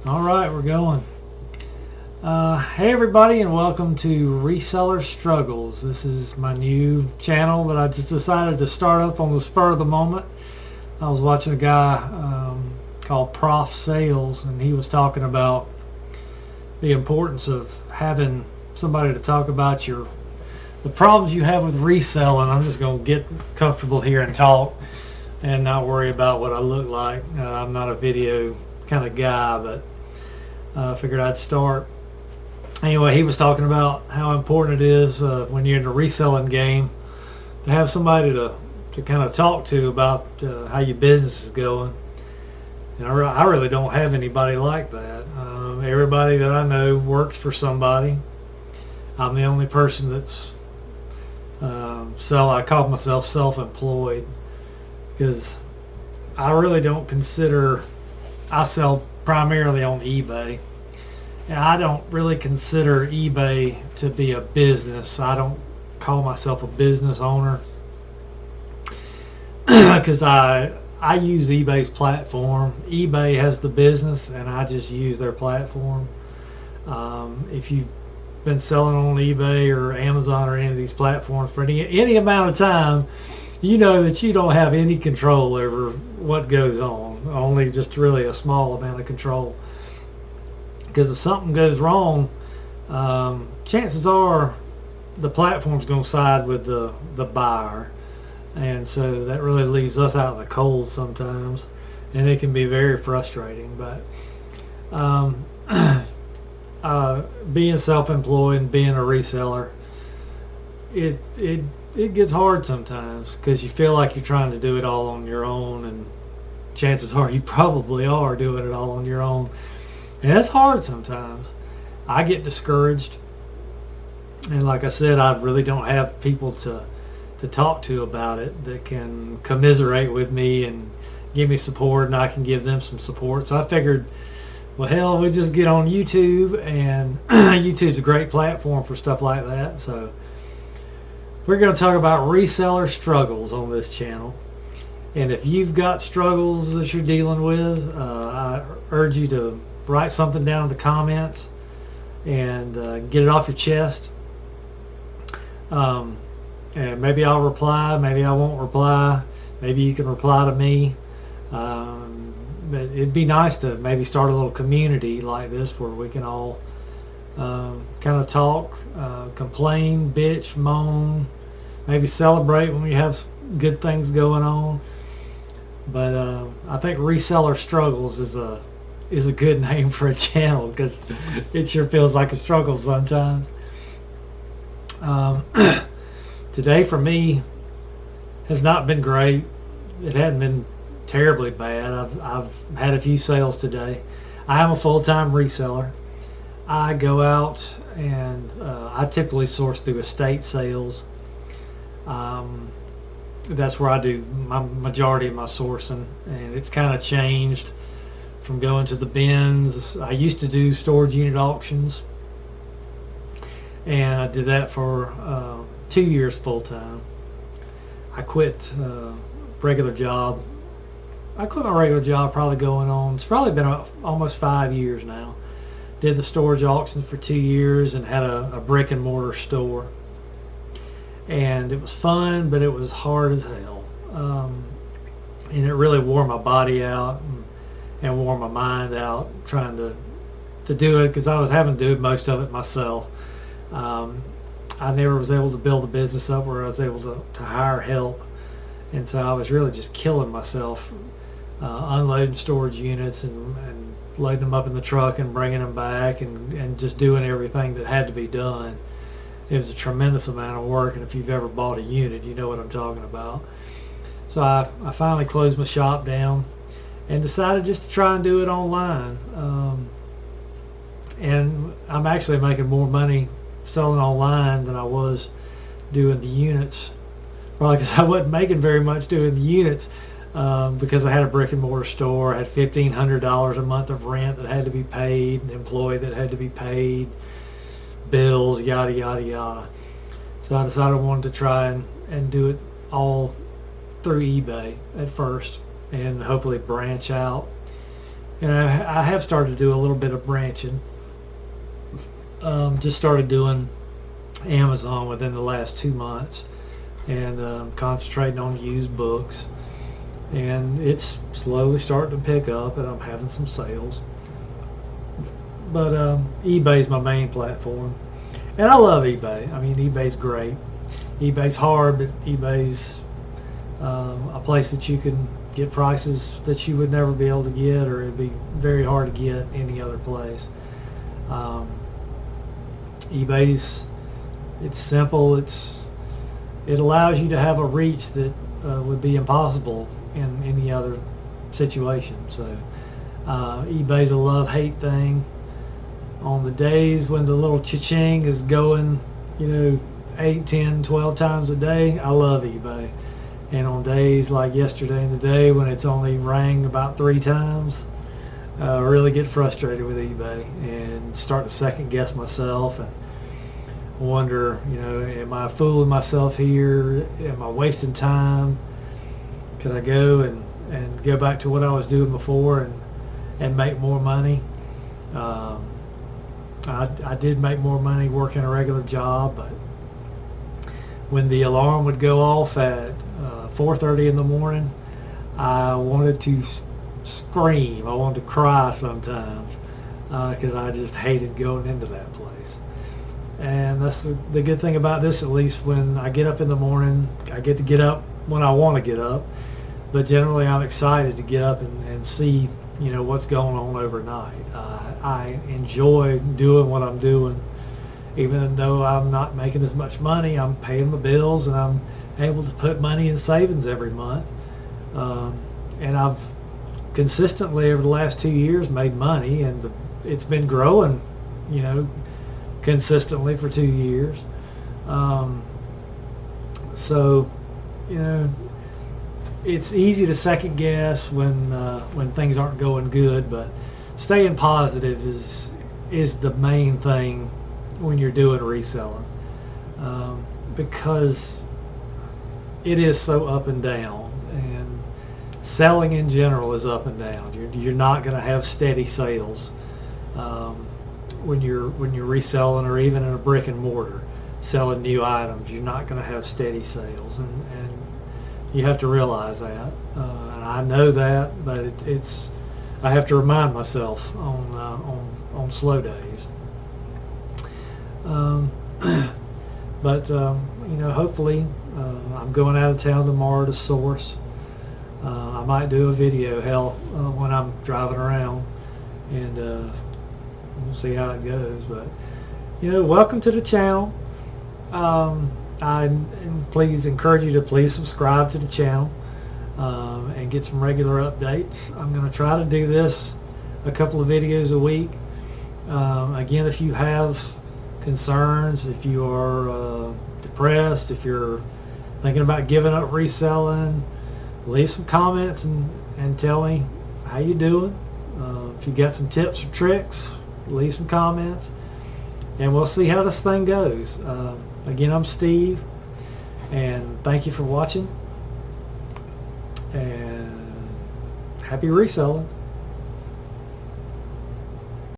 All right, we're going. Hey everybody, and welcome to Reseller Struggles. This is my new channel that I just decided to start up on the spur of the moment. I was watching a guy called Prof Sales, and he was talking about the importance of having somebody to talk about the problems you have with reselling. I'm just going to get comfortable here and talk and not worry about what I look like. I'm not a video kind of guy, but I figured I'd start. Anyway, he was talking about how important it is when you're in the reselling game to have somebody to kind of talk to about how your business is going. And I really don't have anybody like that. Everybody that I know works for somebody. I'm the only person that's I call myself self-employed because I really don't consider, I sell primarily on eBay. And I don't really consider eBay to be a business. I don't call myself a business owner because I use eBay's platform. eBay has the business and I just use their platform. If you've been selling on eBay or Amazon or any of these platforms for any amount of time, you know that you don't have any control over what goes on. Only just really a small amount of control. Because if something goes wrong, chances are the platform's going to side with the buyer. And so that really leaves us out in the cold sometimes. And it can be very frustrating. But being self-employed and being a reseller, it gets hard sometimes because you feel like you're trying to do it all on your own, and chances are you probably are doing it all on your own. And it's hard sometimes. I get discouraged, and like I said, I really don't have people to talk to about it that can commiserate with me and give me support, and I can give them some support. So I figured, well, hell, we just get on YouTube, and YouTube's a great platform for stuff like that. So we're going to talk about reseller struggles on this channel. And if you've got struggles that you're dealing with, I urge you to write something down in the comments and get it off your chest. And maybe I'll reply, maybe I won't reply, maybe you can reply to me. But it'd be nice to maybe start a little community like this where we can all kind of talk, complain, bitch, moan, maybe celebrate when we have good things going on. But I think Reseller Struggles is a good name for a channel because it sure feels like a struggle sometimes. Today for me has not been great. It hadn't been terribly bad. I've had a few sales today. I am a full-time reseller. I go out and I typically source through estate sales. That's where I do my majority of my sourcing, and it's kind of changed from going to the bins. I used to do storage unit auctions, and I did that for 2 years full-time. I quit regular job. I quit my regular job probably going on, it's probably been almost 5 years now. Did the storage auctions for 2 years and had a brick and mortar store. And it was fun, but it was hard as hell. And it really wore my body out and wore my mind out trying to do it because I was having to do most of it myself. I never was able to build a business up where I was able to hire help. And so I was really just killing myself, unloading storage units and loading them up in the truck and bringing them back and just doing everything that had to be done. It was a tremendous amount of work, and if you've ever bought a unit, you know what I'm talking about. So I finally closed my shop down and decided just to try and do it online. And I'm actually making more money selling online than I was doing the units. Probably because I wasn't making very much doing the units because I had a brick and mortar store. I had $1,500 a month of rent that had to be paid, an employee that had to be paid, bills, yada yada yada. So I decided I wanted to try and do it all through eBay at first and hopefully branch out. And I I have started to do a little bit of branching. Just started doing Amazon within the last 2 months, and concentrating on used books. And it's slowly starting to pick up, and I'm having some sales. But eBay's my main platform, and I love eBay. I mean, eBay's great. eBay's hard, but eBay's a place that you can get prices that you would never be able to get, or it'd be very hard to get any other place. eBay's, it's simple. It allows you to have a reach that would be impossible in any other situation. So eBay's a love-hate thing. On the days when the little cha-ching is going, 8, 10, 12 times a day, I love eBay. And on days like yesterday and today when it's only rang about 3 times, I really get frustrated with eBay and start to second guess myself and wonder, am I fooling myself here? Am I wasting time? Could I go and go back to what I was doing before and make more money? I did make more money working a regular job, but when the alarm would go off at 4:30 in the morning, I wanted to scream. I wanted to cry sometimes because I just hated going into that place. And that's the good thing about this, at least when I get up in the morning, I get to get up when I want to get up, but generally I'm excited to get up and see what's going on overnight. I enjoy doing what I'm doing. Even though I'm not making as much money, I'm paying my bills and I'm able to put money in savings every month. And I've consistently over the last 2 years made money, and it's been growing, consistently for 2 years. So, it's easy to second guess when things aren't going good, but staying positive is the main thing when you're doing reselling, because it is so up and down, and selling in general is up and down. You're not going to have steady sales when you're reselling, or even in a brick and mortar selling new items. You're not going to have steady sales, and you have to realize that. And I know that, but it's I have to remind myself on slow days. But hopefully I'm going out of town tomorrow to source. I might do a video when I'm driving around, and we'll see how it goes. But welcome to the channel. I please encourage you to please subscribe to the channel and get some regular updates. I'm going to try to do this a couple of videos a week. Again, if you have concerns, if you are depressed, if you're thinking about giving up reselling, leave some comments and tell me how you doing. If you got some tips or tricks, leave some comments, and we'll see how this thing goes. Again, I'm Steve, and thank you for watching, and happy reselling.